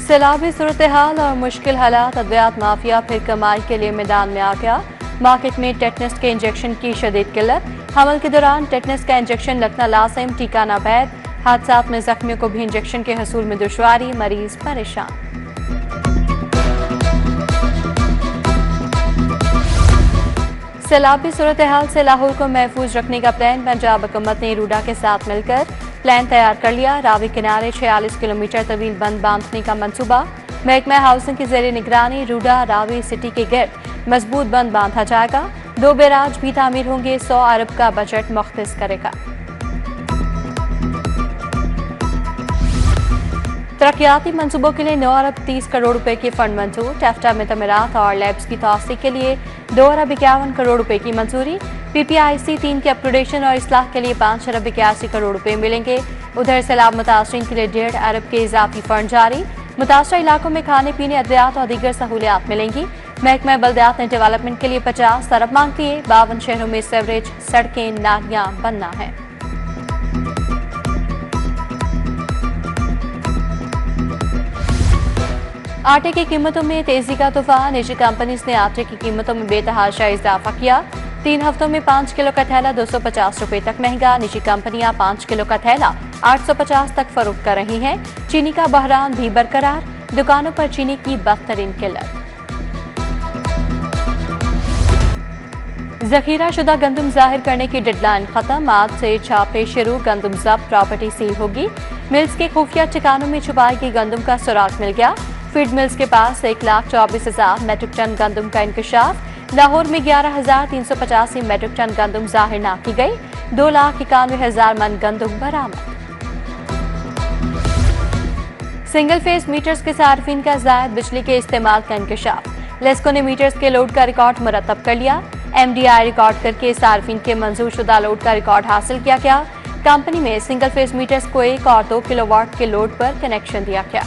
सैलाबी सूरत हाल और मुश्किल हालात, अद्वियात माफिया फिर कमाई के लिए मैदान में आ गया। मार्केट में टेटनस के इंजेक्शन की शदीद किल्लत, हमल के दौरान टेटनस का इंजेक्शन लगना लाजिम, टीका नावैध। हादसात में जख्मियों को भी इंजेक्शन के हसूल में दुश्वारी, मरीज परेशान। सैलाबी सूरत हाल से लाहौर को महफूज रखने का प्लान पंजाब हुकूमत ने रूडा के साथ मिलकर प्लान तैयार कर लिया। रावी किनारे 46 किलोमीटर तवील बंद बांधने का मंसूबा। महकमा हाउसिंग की जेर निगरानी रूडा रावी सिटी के गिर्द मजबूत बंद बांधा जाएगा। 2 बैराज भी तामीर होंगे। 100 अरब का बजट मुख्तस करेगा। तरक्याती मंसूबों के लिए 9 अरब 30 करोड़ रुपए की फंड मंजूर। टेफ्टा में तमीरात और लैब्स की तौसीक के लिए 2 अरब 51 करोड़ रुपए की मंजूरी। PPIC 3 के अपग्रेडेशन और इसलाह के लिए 5 अरब 81 करोड़ रुपए मिलेंगे। उधर सैलाब मुतासरीन के लिए 1.5 अरब के इजाफी फंड जारी। मुतासरा इलाकों में खाने पीने, अद्वियात और दीगर सहूलियात मिलेंगी। महकमा बल्दियात ने डेवलपमेंट के लिए 50 अरब मांग किए। 52 शहरों में सीवरेज, सड़कें, नालियां बनना है। आटे की कीमतों में तेजी का तूफान। निजी कंपनीज ने आटे की कीमतों में बेतहाशा इजाफा किया। 3 हफ्तों में 5 किलो का थैला 250 रुपए तक महंगा। निजी कंपनियां 5 किलो का थैला 850 तक फरोख्त कर रही हैं। चीनी का बहरान भी बरकरार। दुकानों पर चीनी की बदतरीन किल्लत। जखीरा शुदा गंदम जाहिर करने की डेडलाइन खत्म। आज से छापे शुरू। गंदम जब्त, प्रॉपर्टी सील होगी। मिल्स के खुफिया ठिकानों में छुपाई गई गंदम का सुराग मिल गया। फीड मिल्स के पास 1,24,000 मेट्रिक टन गंदम का इंकशाफ। लाहौर में 11,385 मेट्रिक टन गंदम जाहिर न की गई। 2,91,000 मन गंदम बरामद। सिंगल फेज मीटर्स के सार्फिन का जायद बिजली के इस्तेमाल का इंकशाफ। लेस्को ने मीटर्स के लोड का रिकॉर्ड मुरतब कर लिया। MDI रिकॉर्ड करके सार्फिन के मंजूर शुदा लोड का रिकॉर्ड हासिल किया गया। कंपनी में सिंगल फेज मीटर्स को 1 और 2 किलोवाट के लोड पर कनेक्शन दिया गया।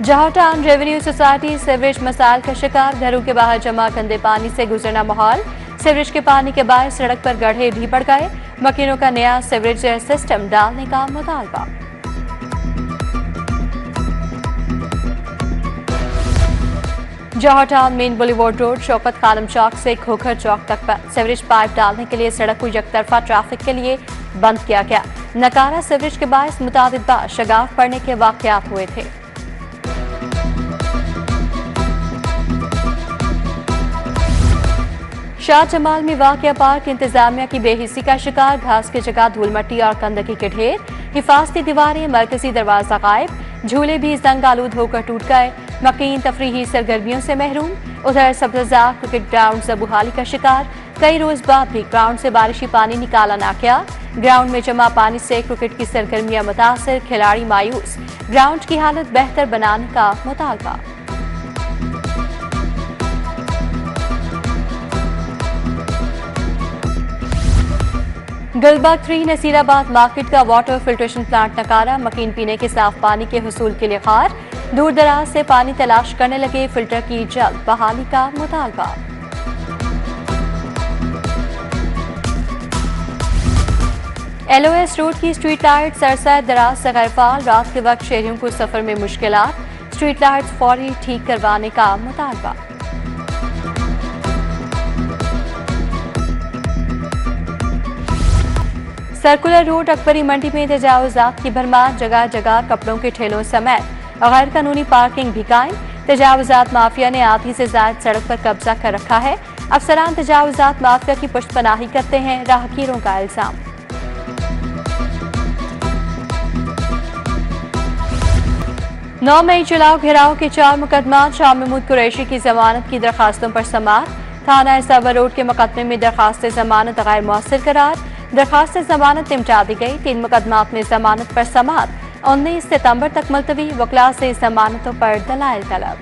जौहर टाउन रेवेन्यू सोसाइटी सीवरेज मसाइल का शिकार। घरों के बाहर जमा गंदे पानी से गुजरना माहौल। सीवरेज के पानी के बाहर सड़क पर गड्ढे भी बढ़ गए। मकीनों का नया सीवरेज सिस्टम डालने का मुतालबा। Johar town main boulevard road Shaukat Khanum चौक से खोखर चौक तक पर सीवरेज पाइप डालने के लिए सड़क को यकतरफा ट्रैफिक के लिए बंद किया गया। नकारा सीवरेज के बायस मुताबिक बार शगाफ पड़ने के वाकयात हुए थे। शाह जमाल में वाक़या पार्क इंतजामिया की बेहिसी का शिकार। घास की जगह धूल मट्टी और गंदगी के ढेर। हिफाजती दीवारें, मरकजी दरवाजा गायब। झूले भी जंग आलूद होकर टूट गए। मकीन तफरीही सरगर्मियों से महरूम। उधर सब्ज़ा क्रिकेट ग्राउंड ज़बूहाली का शिकार। कई रोज बाद भी ग्राउंड से बारिशी पानी निकाला ना गया। ग्राउंड में जमा पानी से क्रिकेट की सरगर्मियां मुतासर, खिलाड़ी मायूस। ग्राउंड की हालत बेहतर बनाने का मुतालबा। गुलबर्ग 3 नसीराबाद मार्केट का वाटर फिल्ट्रेशन प्लांट नकारा। मकीन पीने के साफ पानी के हुसूल के लिए खार। दूर दराज से पानी तलाश करने लगे। फिल्टर की जल्द बहाली का मुतालबा। LOS रोड की स्ट्रीट लाइट सरसद दराज से गैरफाल। रात के वक्त शहरियों को सफर में मुश्किलात। स्ट्रीट लाइट्स फौरी ठीक करवाने का मुतालबा। सर्कुलर रोड अकबरी मंडी में तजावुजात की भरमार। जगह जगह कपड़ों के ठेलों समेत गैर कानूनी पार्किंग भी कायम। तजावुजात माफिया ने आधी से ज्यादा सड़क पर कब्जा कर रखा है। अफसरान तजावुजात माफिया की पुष्टपनाही करते हैं, राहगीरों का इल्जाम। 9 मई चुनाव घेराव के 4 मुकदमात। शाह महमूद कुरैशी की जमानत की दरखास्तों पर समाअत। थाना सबर रोड के मुकदमे में दरखास्त जमानत गैर मौसर करार। दरखास्त जमानत निपटा दी गई। 3 मुकदमात में जमानत पर समाअत 19 सितंबर तक मुलतवी। वकला से जमानतों पर दलाइल तलब।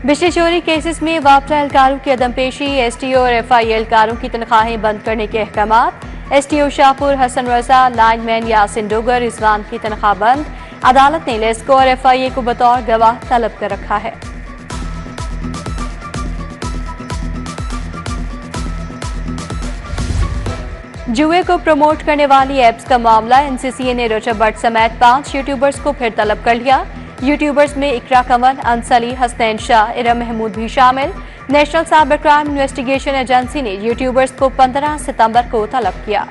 बिजली चोरी केसेस में वापटा एहलकारों की अदमपेशी। STO और FI एहलकारों की तनख्वाहें बंद करने के अहकामात। STO शाहपुर हसन रजा, लाइनमैन यासिन डोगर, रिजवान की तनख्वाह बंद। अदालत ने लेस्को और FIA को बतौर गवाह तलब कर रखा है। जुए को प्रमोट करने वाली एप्स का मामला, एनसीसीए ने ऋषभ भट्ट समेत 5 यूट्यूबर्स को फिर तलब कर लिया। यूट्यूबर्स में इकरा कंवर, अंसली, हसनैन शाह, इरम महमूद भी शामिल। National cyber crime investigation agency ने यूट्यूबर्स को 15 सितंबर को तलब किया।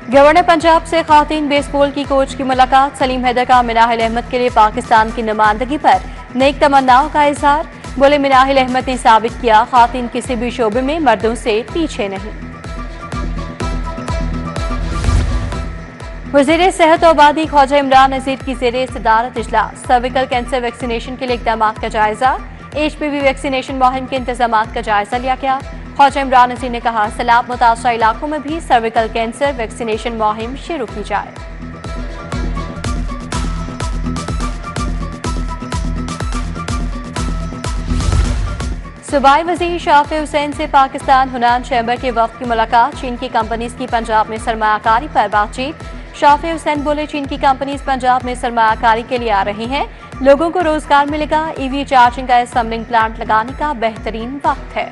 गवर्नर पंजाब से खातीन बेसबॉल की कोच की मुलाकात, सलीम हैदर का मिनाहिल अहमद के लिए पाकिस्तान की नुमाइंदगी पर नेक तमन्नाओं का इजहार। बोले, मिनाहिल अहमद ने साबित किया खातीन किसी भी शोबे में मर्दों से पीछे नहीं। वज़ीर सेहत और आबादी ख्वाजा इमरान नज़ीर की ज़ेरे सदारत इजलास, सर्विकल कैंसर वैक्सीनेशन के लिए इक़दाम का जायजा। HPV वैक्सीनेशन मुहिम के इंतजाम का जायजा लिया गया। ख्वाजा इमरान नज़ीर ने कहा, सैलाब मुतासरा इलाकों में भी सर्विकल कैंसर वैक्सीनेशन मुहिम शुरू की जाए। सूबाई वज़ीर शाफी हुसैन से पाकिस्तान हुनान चैम्बर के वफ़द की मुलाकात, चीन की कंपनीज की पंजाब में सरमायाकारी पर बातचीत। शाफी हुसैन बोले, चीन की कंपनीज पंजाब में सरमायाकारी के लिए आ रही हैं, लोगों को रोजगार मिलेगा। EV चार्जिंग का असम्बलिंग प्लांट लगाने का बेहतरीन वक्त है।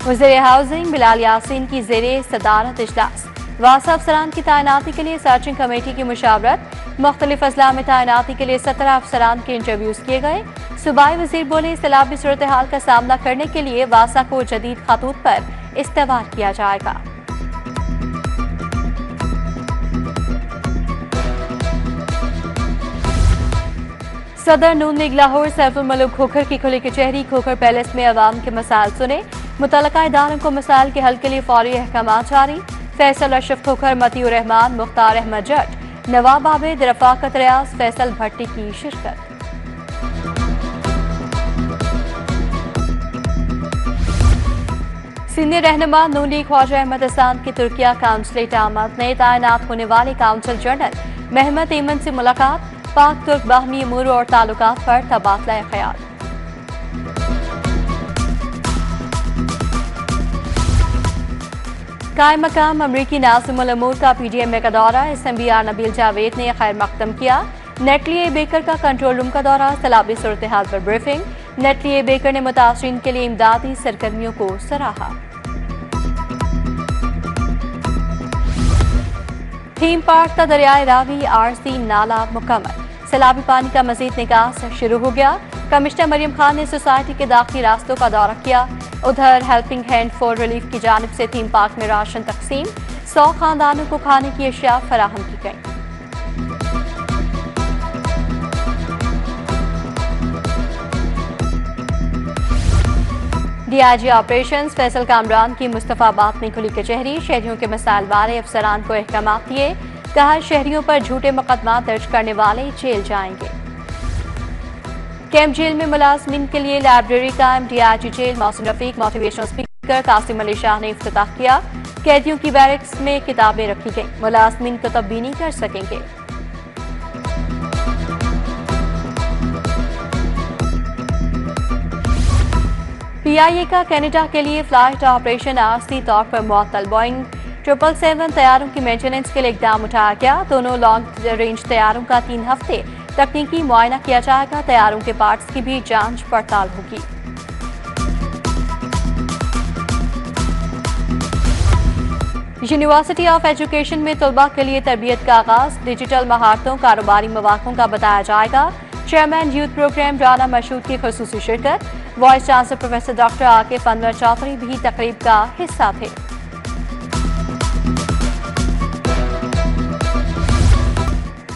वज़ीर हाउसिंग बिलाल यासीन की ज़ेरे सदारत इजलास, वासा अफसरान की तैनाती के लिए सर्चिंग कमेटी की मुशावरत। मुख्तलिफ अजला में तैनाती के लिए 17 अफसरान के इंटरव्यूज किए गए। सूबाई वज़ीर बोले, सैलाबी सूरत हाल का सामना करने के लिए वासा को जदीद खतूत पर इस्तेमाल किया जाएगा। सदर नून लीग लाहौर सैफुल मलूक खोखर की खुली कचहरी, खोखर पैलेस में अवाम के मसाइल सुने। मुतल्लका इदारों को मसाइल के हल के लिए फौरी अहकाम जारी। फैसल अशरफ खोखर, मतीउर रहमान, मुख्तार अहमद जट, नवाब आबिद, रफाकत रियाज, फैसल भट्टी की शिरकत। सीनियर रहनुमा नून लीग ख्वाजा अहमद हसन की तुर्किया काउंसलेट आमद, नए तैनात होने वाले काउंसिल जनरल महमद ईमन से मुलाकात। पाक तुर्क बाहमी अमूर और ताल्लुकात पर तबादला ख्याल। कायम मकाम अमरीकी नाज़िमुल उमूर का PDMA का दौरा, SMBR नबील जावेद ने खैर मकदम किया। नेटली बेकर का कंट्रोल रूम का दौरा, सैलाबी सूरत हाल पर ब्रीफिंग। नेटली बेकर ने मुतासरीन के लिए इमदादी सरगर्मियों को सराहा। थीम पार्क का दरियाए रावी RC नाला मुकम्मल, सैलाबी पानी का मजीद निकास शुरू हो गया। कमिश्नर मरियम खान ने सोसाइटी के दाखिली रास्तों का दौरा किया। उधर हेल्पिंग हैंड फॉर रिलीफ की जानिब से थीम पार्क में राशन तकसीम, 100 खानदानों को खाने की अशिया फराहम की गई। DIG ऑपरेशंस फैसल कामरान की मुस्तफाबाद में खुली कचहरी, शहरियों के मसाइल वाले अफसरान को अहकाम दिए। कहा, शहरियों पर झूठे मुकदमा दर्ज करने वाले जेल जाएंगे। कैंप जेल में मुलाजमीन के लिए लाइब्रेरी कायम, DIG jail Mohsin Rafiq, motivational speaker Qasim Ali Shah ने इफ्तिताह किया। कैदियों की बैरक्स में किताबें रखी गई, मुलाजमीन कुतुबबीनी कर सकेंगे। PIA का कनाडा के लिए फ्लाइट ऑपरेशन आरसी तौर पर मुअत्तल। बोइंग 777 तैयारों की मेंटेनेंस के लिए इकदाम उठाया गया। दोनों लॉन्ग रेंज तैयारों का 3 हफ्ते तकनीकी मुआयना किया जाएगा। तैयारों के पार्ट्स की भी जांच पड़ताल होगी। यूनिवर्सिटी ऑफ एजुकेशन में तलबा के लिए तरबियत का आगाज, डिजिटल महारतों, कारोबारी मौक़ों का बताया जाएगा। Chairman youth program Rana Mashhood की खुसूसी शिरकत। Vice chancellor professor doctor Akif Anwar Chaudhry भी तकरीब का हिस्सा थे।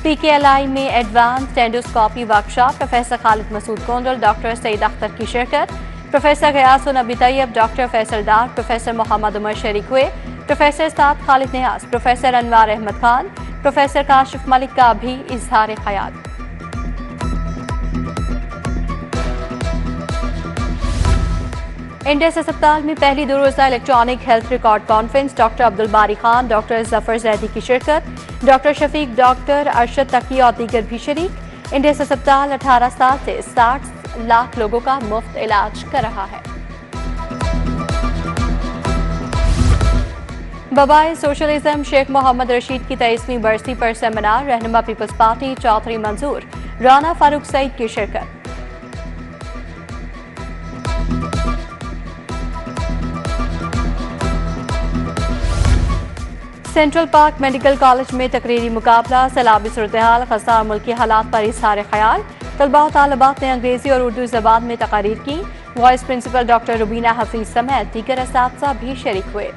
PKLI में advance endoscopy workshop, professor Khalid Masood Kondal, doctor Saeed Akhtar की शिरकत। Professor Ghayasun Abi Tayyab, doctor Faisal Dar, professor Mohammad Umar शरीक हुए। Professor Saad Khalid Niaz, professor Anwaar Ahmad Khan, professor Kashif Malik का भी इजहार ख्याल। इंडेस अस्पताल में पहली 2 रोज़ा electronic health record conference, doctor Abdul बारी खान, डॉक्टर जफर जैदी की शिरकत। डॉक्टर शफीक, डॉक्टर अरशद तकी और दीगर भी शरीक। इंडेस अस्पताल 18 साल से 60 लाख लोगों का मुफ्त इलाज कर रहा है। बबाए सोशलिज्म शेख मोहम्मद रशीद की 23वीं बरसी पर सेमिनार, रहनुमा पीपल्स पार्टी चौधरी मंजूर, राना फारूक सईद की शिरकत। सेंट्रल पार्क मेडिकल कॉलेज में तकरीरी मुकाबला, सैलाबी सूरत-ए-हाल, खस्ता मुल्की हालात पर इज़हार ख्याल। तलबा और तालिबात ने अंग्रेजी और उर्दू ज़बान में तकारीर की। Vice principal doctor Rubina Hafeez समेत दीगर असातिज़ा भी शरीक हुए।